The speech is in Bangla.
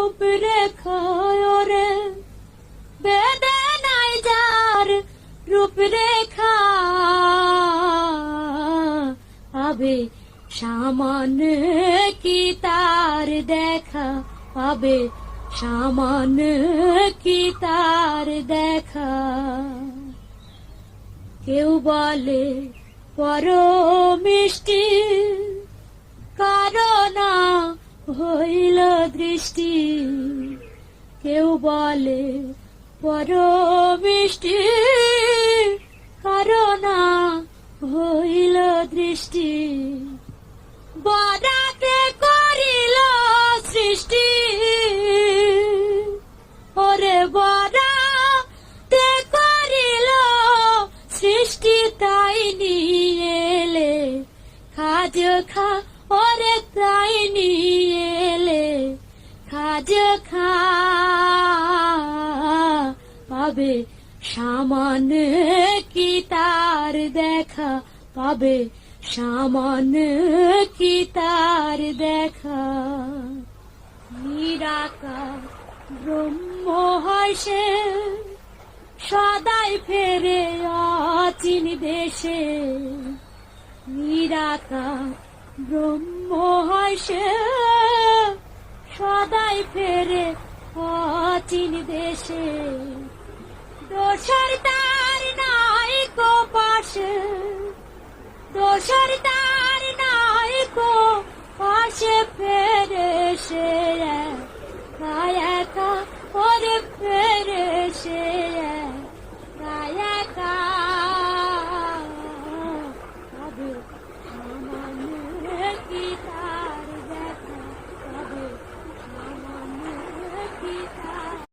রূপরেখা ওরে বেদনায় যার রূপরেখা পাবে সামান্য কি তার দেখা, পাবে সামান্য কি তার দেখা। কেউ বলে পর মিষ্টি কারণ হইল দৃষ্টি, কেউ বলে পর মিষ্টি কারণ হইল দৃষ্টি। বরাকে করিল সৃষ্টি ওরে বরাতে করিল সৃষ্টি, তাই নিয়ে এলে খাজ খা ওরে তাই নিয়ে এলে খাজ খা। পাবে সামান্য কি তার দেখা, পাবে সামান্য কি তার দেখা। নিরাকার ব্রহ্ম হয় সে সদাই ফেরে অচিন দেশে, নিরাকার ব্রহ্ম হয় সে সদাই ফেরে অচিন দেশে। দোষর তার নাই কো পাশে, দোষর তার নাই কো পাশে ফেরে সে একা ওরে ফেরে সে একা। পাবে সামান্য কি তার দেখা, পাবে সামান্য কি তার